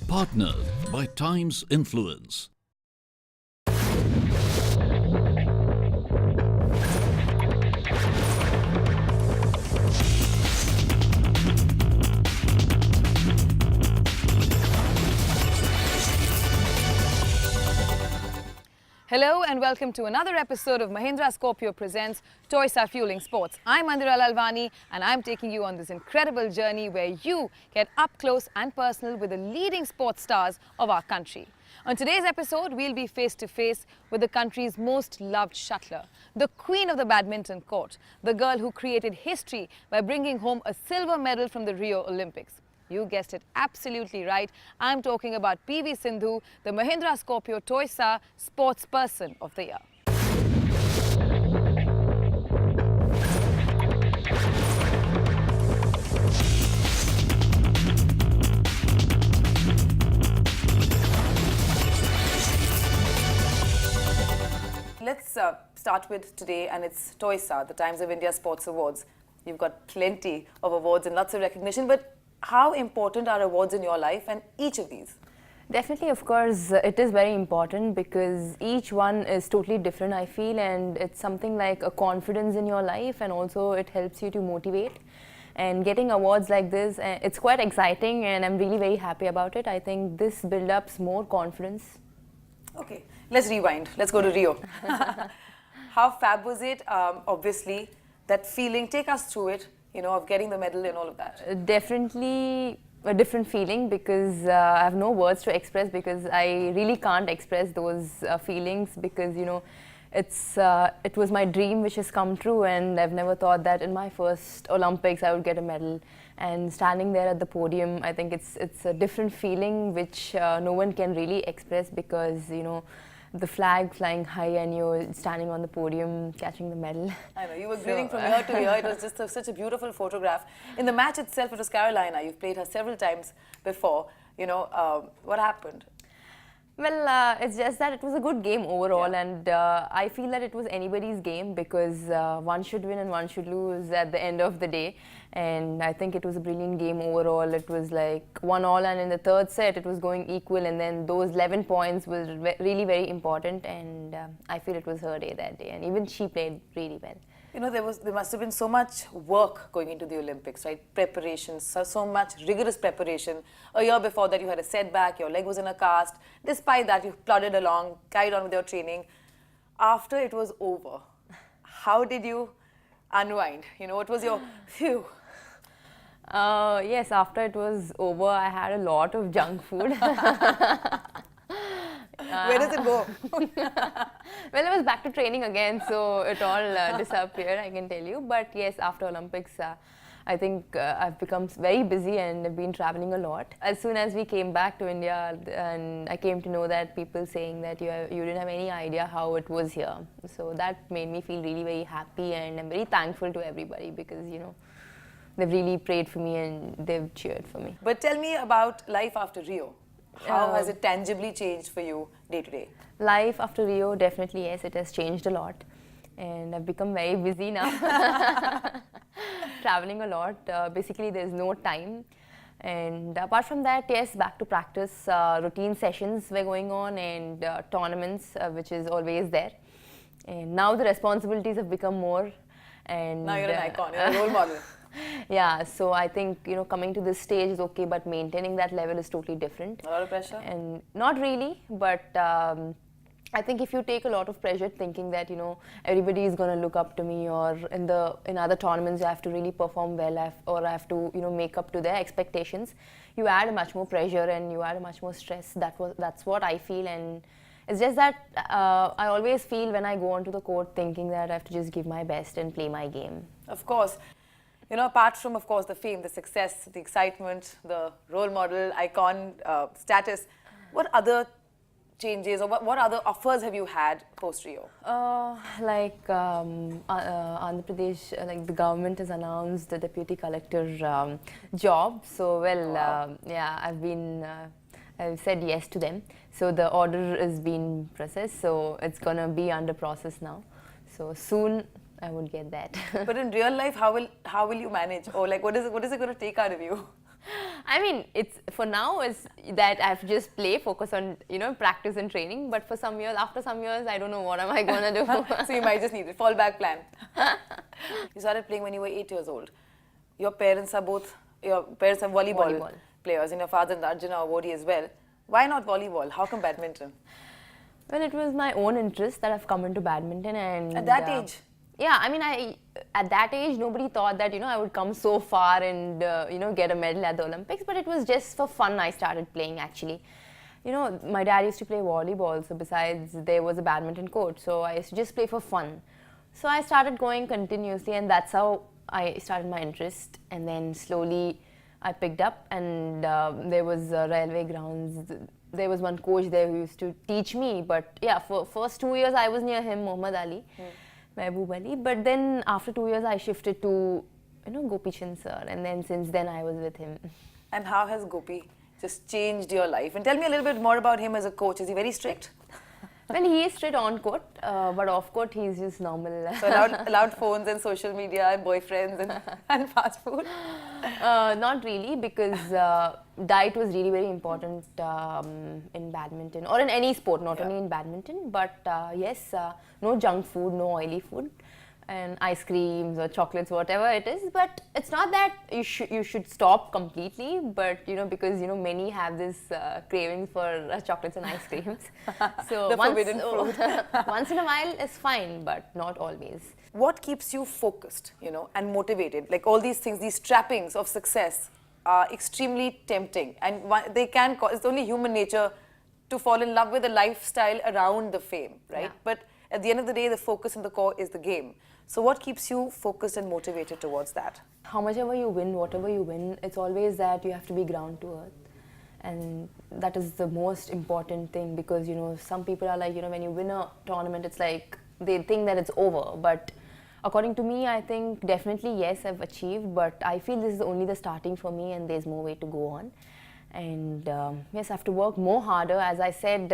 Partnered by Times Influence. Hello and welcome to another episode of Mahindra Scorpio presents TOISA Fueling Sports. I'm Mandira Lalvani and I'm taking you on this incredible journey where you get up close and personal with the leading sports stars of our country. On today's episode, we'll be face to face with the country's most loved shuttler, the queen of the badminton court, the girl who created history by bringing home a silver medal from the Rio Olympics. You guessed it absolutely right. I'm talking about PV Sindhu, the Mahindra Scorpio TOISA Sports Person of the Year. Let's start with today, and it's TOISA, the Times of India Sports Awards. You've got plenty of awards and lots of recognition, but how important are awards in your life and each of these? Definitely, of course, it is very important because each one is totally different, I feel, and it's something like a confidence in your life, and also it helps you to motivate. And getting awards like this, it's quite exciting, and I'm really very happy about it. I think this builds up more confidence. Okay, let's rewind. Let's go to Rio. How fab was it? Obviously, that feeling, take us through it, you know, of getting the medal and all of that. Definitely a different feeling because I have no words to express, because I really can't express those feelings, because, you know, it was my dream which has come true, and I've never thought that in my first Olympics I would get a medal. And standing there at the podium, I think it's a different feeling which no one can really express, because, you know, the flag flying high and you're standing on the podium catching the medal. I know, you were grinning from ear to ear. It was just such a beautiful photograph. In the match itself, it was Carolina. You've played her several times before. You know, what happened? Well, it's just that it was a good game overall, Yeah. and I feel that it was anybody's game, because one should win and one should lose at the end of the day. And I think it was a brilliant game overall. It was like 1-1, and in the third set it was going equal, and then those 11 points was really very important, and I feel it was her day that day, and even she played really well. You know, there must have been so much work going into the Olympics, right? Preparation, so much rigorous preparation. A year before that, you had a setback, your leg was in a cast. Despite that, you plodded along, carried on with your training. After it was over, how did you unwind? You know, what was your phew? Yes, after it was over, I had a lot of junk food. Where does it go? Well, I was back to training again, so it all disappeared, I can tell you. But yes, after Olympics, I think I've become very busy and I've been traveling a lot. As soon as we came back to India, and I came to know that people saying that you didn't have any idea how it was here. So that made me feel really very happy, and I'm very thankful to everybody, because, you know, they've really prayed for me and they've cheered for me. But tell me about life after Rio. How has it tangibly changed for you day to day? Life after Rio, definitely, yes, it has changed a lot. And I've become very busy now. Traveling a lot. Basically, there's no time. And apart from that, yes, back to practice. Routine sessions were going on, and tournaments, which is always there. And now the responsibilities have become more. And Now you're an icon, you're a role model. Yeah, so I think, you know, coming to this stage is okay, but maintaining that level is totally different. A lot of pressure? And not really, but I think if you take a lot of pressure thinking that, you know, everybody is going to look up to me, or in other tournaments I have to really perform well, or I have to, you know, make up to their expectations, you add much more pressure and you add much more stress. That's what I feel. And it's just that I always feel when I go onto the court thinking that I have to just give my best and play my game. Of course. You know, apart from, of course, the fame, the success, the excitement, the role model, icon status, what other changes or what other offers have you had post-Rio? Andhra Pradesh, like the government has announced the deputy collector job. So, well, Wow. yeah, I've said yes to them. So the order is being processed. So it's gonna be under process now. So soon I would get that. But in real life, how will you manage? Or like, what is it going to take out of you? I mean, it's for now is that I have to just play, focus on practice and training. But for some years, after some years, I don't know what am I gonna do. So you might just need a fallback plan. You started playing when you were 8 years old. Your parents are volleyball players, and your father is Arjuna awardee as well. Why not volleyball? How come badminton? Well, it was my own interest that I've come into badminton, and At that age? Yeah, I mean, at that age, nobody thought that I would come so far and get a medal at the Olympics. But it was just for fun. I started playing actually. My dad used to play volleyball, so besides there was a badminton court, so I used to just play for fun. So I started going continuously, and that's how I started my interest. And then slowly I picked up, and there was railway grounds. There was one coach there who used to teach me. But yeah, for first 2 years I was near him, Muhammad Ali. Mehboob Ali. But then after 2 years I shifted to Gopi Chand sir, and then since then I was with him. And how has Gopi just changed your life? And tell me a little bit more about him as a coach. Is he very strict? Well, he is strict on court, but off court he's just normal. So allowed phones and social media and boyfriends and fast food? Not really, because diet was really very important in badminton or in any sport, not only in badminton. But yes, no junk food, no oily food, and ice creams or chocolates, whatever it is. But it's not that you should stop completely, but because many have this craving for chocolates and ice creams. So The forbidden fruit. once in a while is fine, but not always. What keeps you focused, and motivated? Like all these things, these trappings of success are extremely tempting, and they can cause, it's only human nature to fall in love with a lifestyle around the fame, right? Yeah. But at the end of the day, the focus and the core is the game. So what keeps you focused and motivated towards that? How much ever you win, whatever you win, it's always that you have to be ground to earth. And that is the most important thing, because some people are like, when you win a tournament, it's like they think that it's over. But according to me, I think definitely yes, I've achieved, but I feel this is only the starting for me, and there's more way to go on. And yes, I have to work more harder. As I said,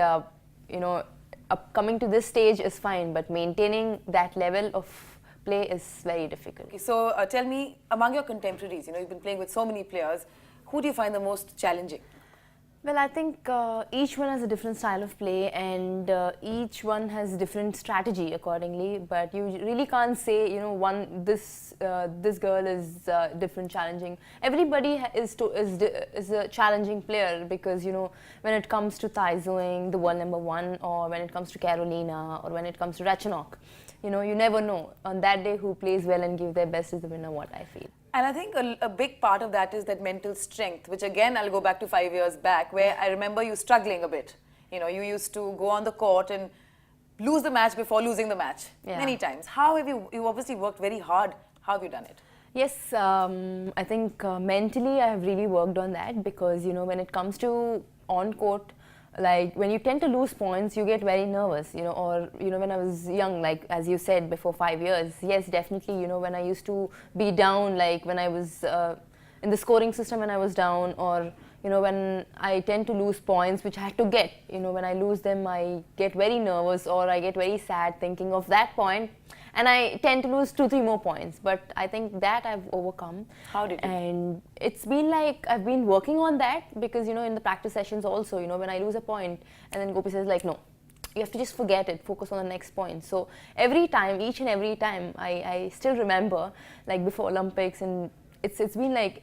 coming to this stage is fine, but maintaining that level of play is very difficult. Okay, so tell me, among your contemporaries, you've been playing with so many players, who do you find the most challenging? Well, I think each one has a different style of play, and each one has different strategy accordingly. But you really can't say, this girl is different, challenging. Everybody is a challenging player, because when it comes to Taizoing, the world #1, or when it comes to Carolina, or when it comes to Ratchanok, you never know. On that day, who plays well and give their best is the winner. What I feel. And I think a big part of that is that mental strength, which again, I'll go back to 5 years back, where I remember you struggling a bit. You used to go on the court and lose the match before losing the match many times. How have you obviously worked very hard. How have you done it? Yes, I think mentally I have really worked on that, because, when it comes to on court, like when you tend to lose points, you get very nervous, or, when I was young, like as you said, before 5 years, yes, definitely, when I used to be down, like when I was in the scoring system when I was down, or, when I tend to lose points, which I had to get, when I lose them, I get very nervous, or I get very sad thinking of that point, and I tend to lose 2-3 more points. But I think that I've overcome. How did you? And it's been like I've been working on that, because in the practice sessions also, when I lose a point, and then Gopi says like, no, you have to just forget it, focus on the next point. So every time, each and every time, I still remember, like before Olympics, and it's been like,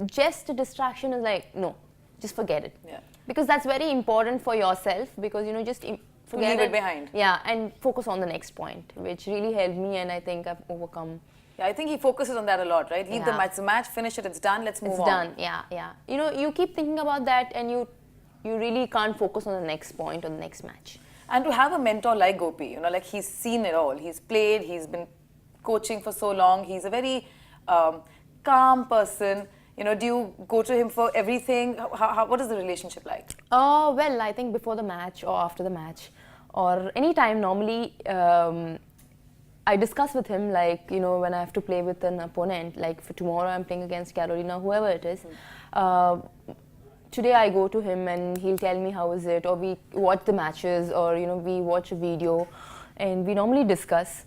just a distraction is like, no, just forget it. Yeah. Because that's very important for yourself, because just forget Leave it behind. Yeah, and focus on the next point, which really helped me, and I think I've overcome. Yeah, I think he focuses on that a lot, right? Leave the Yeah. match, finish it, it's done, let's move on. It's done, yeah. You keep thinking about that, and you really can't focus on the next point or the next match. And to have a mentor like Gopi, like he's seen it all. He's played, he's been coaching for so long. He's a very calm person? You know, do you go to him for everything? What is the relationship like? Well, I think before the match or after the match or any time normally I discuss with him, like, you know, when I have to play with an opponent, like for tomorrow I'm playing against Carolina, whoever it is. Today I go to him and he'll tell me how is it, or we watch the matches, or, you know, we watch a video and we normally discuss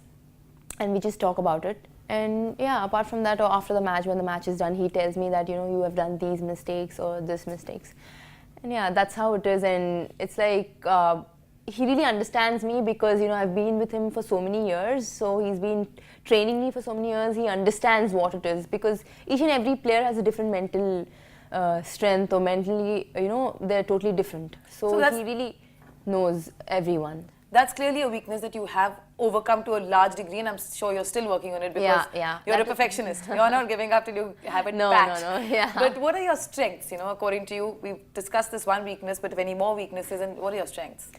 and we just talk about it. And yeah, apart from that, or after the match, when the match is done, he tells me that, you know, you have done these mistakes or this mistakes. And yeah, that's how it is. And it's like, he really understands me because, you know, I've been with him for so many years. So he's been training me for so many years. He understands what it is, because each and every player has a different mental strength, or mentally, you know, they're totally different. So he really knows everyone. That's clearly a weakness that you have overcome to a large degree, and I'm sure you're still working on it, because you're a perfectionist. You're not giving up till you have it patched. Yeah. But what are your strengths, you know, according to you? We've discussed this one weakness, but any more weaknesses, and what are your strengths?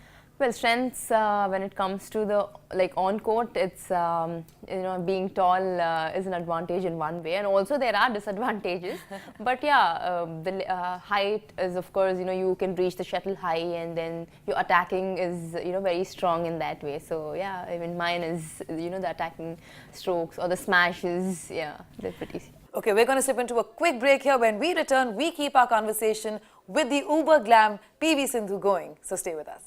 Well, strengths, when it comes to the, like, on court, it's, you know, being tall is an advantage in one way, and also there are disadvantages. But yeah, the height is, of course, you know, you can reach the shuttle high, and then your attacking is, you know, very strong in that way. So yeah, even mine is, you know, the attacking strokes or the smashes, yeah, they're pretty. Okay, we're going to slip into a quick break here. When we return, we keep our conversation with the uber glam PV Sindhu going. So stay with us.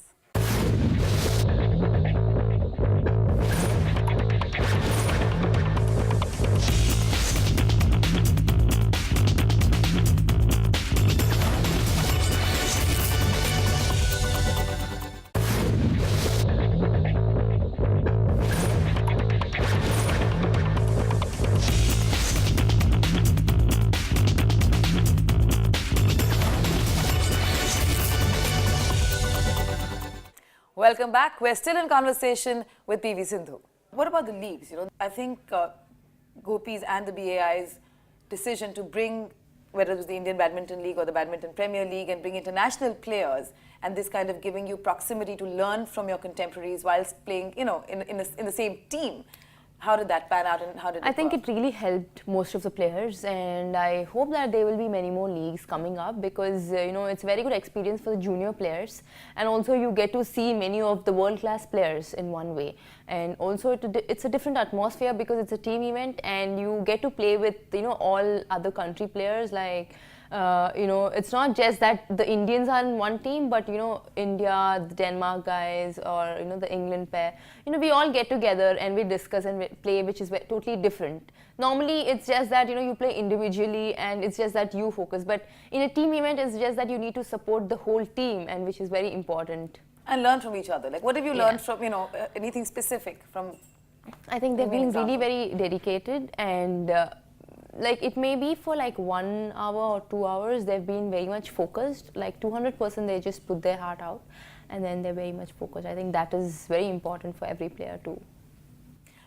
Welcome back. We're still in conversation with PV Sindhu. What about the leagues? You know, I think Gopi's and the BAI's decision to bring, whether it was the Indian Badminton League or the Badminton Premier League, and bring international players, and this kind of giving you proximity to learn from your contemporaries whilst playing, you know, in the same team. How did that pan out, and how did it I think work? it really helped most of the players, and I hope that there will be many more leagues coming up, because you know, it's a very good experience for the junior players, and also you get to see many of the world-class players in one way. And also it's a different atmosphere, because it's a team event and you get to play with, you know, all other country players. Like you know, it's not just that the Indians are in one team, but, you know, India, the Denmark guys, or, you know, the England pair, you know, we all get together and we discuss and we play, which is totally different. Normally, it's just that, you know, you play individually and it's just that you focus. But in a team event, it's just that you need to support the whole team, and which is very important. And learn from each other. Like, what have you learned from, you know, anything specific from? I think they've been really very dedicated, and like, it may be for like 1 hour or 2 hours, they've been very much focused, like 200% they just put their heart out, and then they're very much focused. I think that is very important for every player too.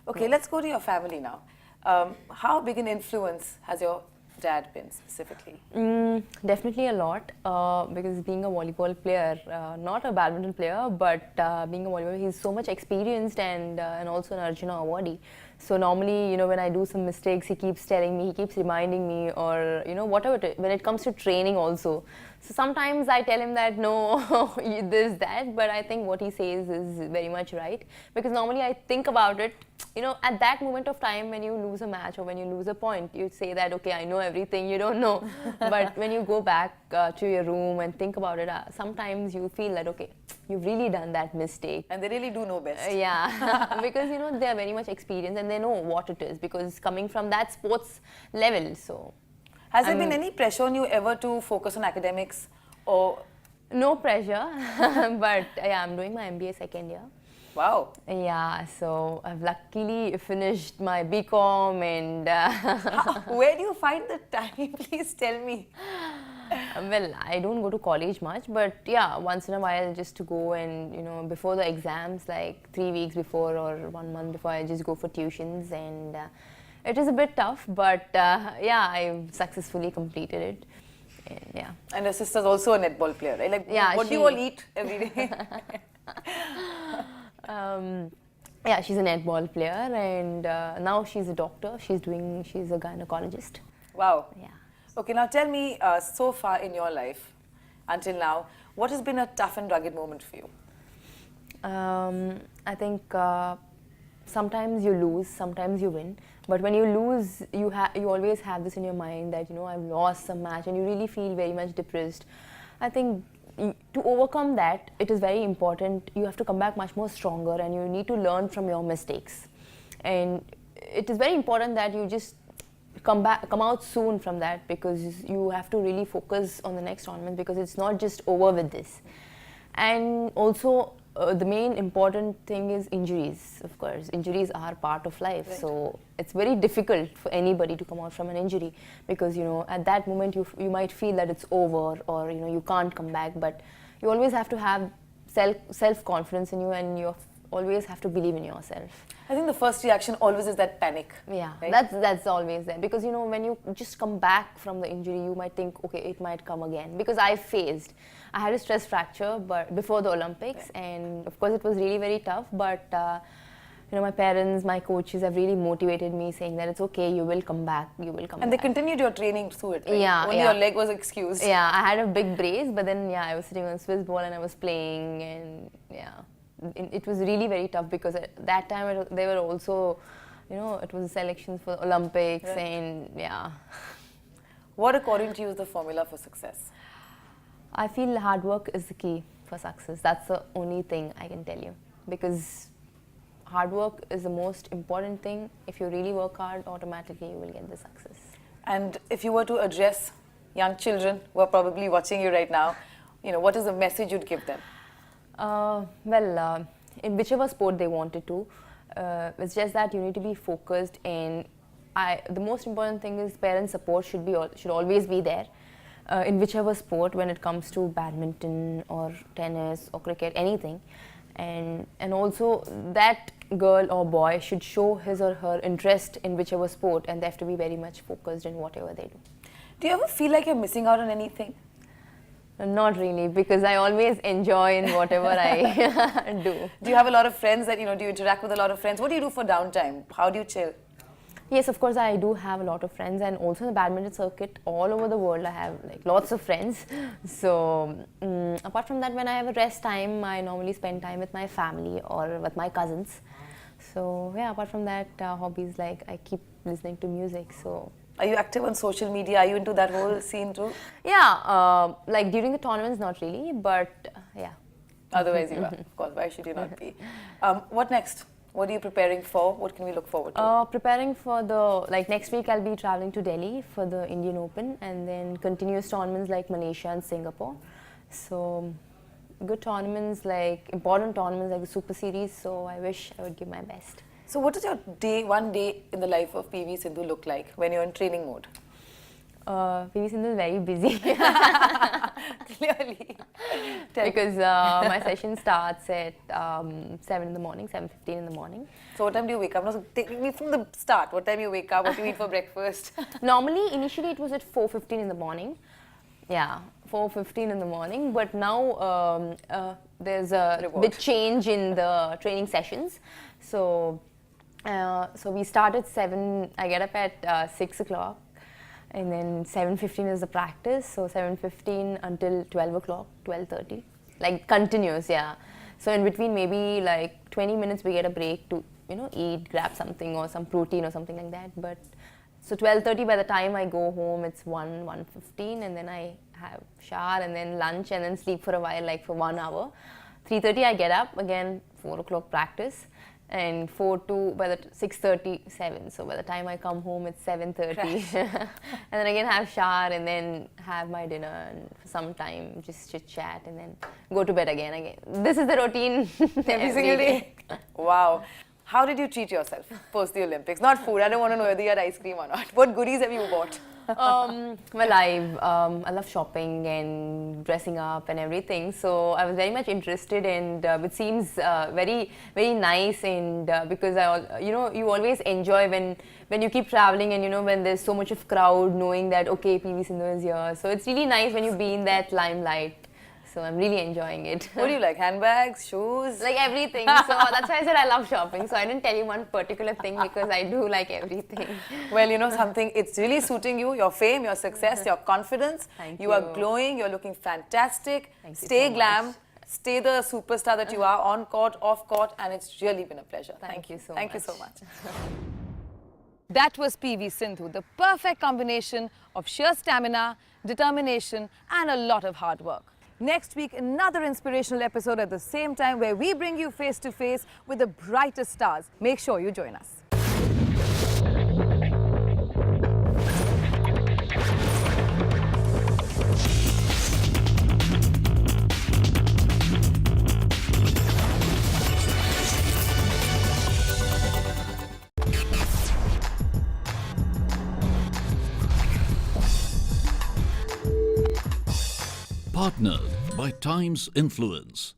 Okay, let's go to your family now. How big an influence has your dad been specifically? Definitely a lot, because being a volleyball player, not a badminton player, but being a volleyball, he's so much experienced, and also an Arjuna awardee. So normally, you know, when I do some mistakes, he keeps telling me, he keeps reminding me, or, you know, whatever, when it comes to training also. So sometimes I tell him that, no, this, that, but I think what he says is very much right. Because normally I think about it, you know, at that moment of time when you lose a match or when you lose a point, you say that, okay, I know everything, you don't know. But when you go back to your room and think about it, sometimes you feel that, okay, you've really done that mistake. And they really do know best. Yeah, because, you know, they are very much experienced and they know what it is, because coming from that sports level, so. Has there been any pressure on you ever to focus on academics, or? No pressure, but yeah, I'm doing my MBA second year. Wow. Yeah, so I've luckily finished my BCom, and where do you find the time? Please tell me. Well, I don't go to college much, but yeah, once in a while just to go, and, you know, before the exams, like 3 weeks before or 1 month before, I just go for tuitions, and it is a bit tough, but yeah, I've successfully completed it. And yeah. And your sister's also a netball player, right? Like, yeah, what do you all eat every day? Yeah, she's a netball player, and now she's a doctor. She's a gynecologist. Wow. Yeah. Okay, now tell me, so far in your life, until now, what has been a tough and rugged moment for you? I think sometimes you lose, sometimes you win. But when you lose, you always have this in your mind that, you know, I've lost some match, and you really feel very much depressed. I think to overcome that, it is very important. You have to come back much more stronger, and you need to learn from your mistakes. And it is very important that you just come out soon from that, because you have to really focus on the next tournament, because it's not just over with this. And also, the main important thing is injuries. Of course, injuries are part of life. Right. So it's very difficult for anybody to come out from an injury, because, you know, at that moment you might feel that it's over, or, you know, you can't come back. But you always have to have self confidence in you, and you always have to believe in yourself. I think the first reaction always is that panic. Yeah, right? that's always there, because, you know, when you just come back from the injury, you might think, okay, it might come again. Because I had a stress fracture, but before the Olympics, and of course it was really very tough. But you know, my parents, my coaches have really motivated me, saying that it's okay, you will come back, you will come back. And they continued your training through it, right? Yeah, Only yeah. your leg was excused. Yeah, I had a big brace, but then yeah, I was sitting on Swiss ball and I was playing, and yeah, it was really very tough, because at that time they were also, you know, it was the selections for Olympics, Right. and yeah. What, according to you, is the formula for success? I feel hard work is the key for success. That's the only thing I can tell you, because hard work is the most important thing. If you really work hard, automatically you will get the success. And if you were to address young children who are probably watching you right now, you know, what is the message you'd give them? In whichever sport they wanted to, it's just that you need to be focused, and the most important thing is parent support should always be there. In whichever sport, when it comes to badminton or tennis or cricket, anything. And also that girl or boy should show his or her interest in whichever sport, and they have to be very much focused in whatever they do. Do you ever feel like you're missing out on anything? Not really, because I always enjoy in whatever I do. Do you have a lot of friends that, you know, do you interact with a lot of friends? What do you do for downtime? How do you chill? Yes, of course, I do have a lot of friends, and also in the badminton circuit all over the world, I have like lots of friends. So apart from that, when I have a rest time, I normally spend time with my family or with my cousins. So yeah, apart from that, hobbies, like I keep listening to music. So Are you active on social media? Are you into that whole scene too? yeah, like during the tournaments, not really, but yeah. Otherwise you are, of course. Why should you not be? What next? What are you preparing for? What can we look forward to? Preparing for next week I'll be traveling to Delhi for the Indian Open, and then continuous tournaments like Malaysia and Singapore. So good tournaments, like important tournaments like the Super Series, so I wish I would give my best. So what does your one day in the life of PV Sindhu look like when you're in training mode? PV Sindhu is very busy. Clearly. Because my session starts at 7 in the morning, 7:15 in the morning. So what time do you wake up? No, so take me from the start. What time you wake up? What do you eat for breakfast? Normally, initially it was at 4:15 in the morning. Yeah, 4:15 in the morning. But now there's a bit change in the training sessions. So we start at 7. I get up at 6 o'clock. And then 7:15 is the practice, so 7:15 until 12 o'clock, 12:30, like continuous, yeah. So in between maybe like 20 minutes we get a break to, you know, eat, grab something or some protein or something like that. But so 12:30, by the time I go home, it's 1:15, and then I have shower and then lunch and then sleep for a while, like for 1 hour. 3:30 I get up, again 4 o'clock practice. And 4 to by the 6:37. So by the time I come home, it's 7:30, and then again have shower and then have my dinner and for some time just chit chat and then go to bed again. This is the routine Every single day. Wow. How did you treat yourself post the Olympics? Not food. I don't want to know whether you had ice cream or not. What goodies have you bought? Well, I love shopping and dressing up and everything. So I was very much interested, and it seems very, very nice. And because you always enjoy when you keep traveling, and when there's so much of crowd, knowing that okay, PV Sindhu is here. So it's really nice when you be in that limelight. So I'm really enjoying it. What do you like? Handbags, shoes? Like everything. So that's why I said I love shopping. So I didn't tell you one particular thing because I do like everything. Well, you know something, it's really suiting you, your fame, your success, your confidence. Thank You are you. glowing, you're looking fantastic. Thank you Stay so glam, much. stay the superstar that you are on court, off court, and it's really been a pleasure. Thank you so Thank you much. so much. That was PV Sindhu, the perfect combination of sheer stamina, determination, and a lot of hard work. Next week, another inspirational episode at the same time where we bring you face to face with the brightest stars. Make sure you join us. Partnered by Times Influence.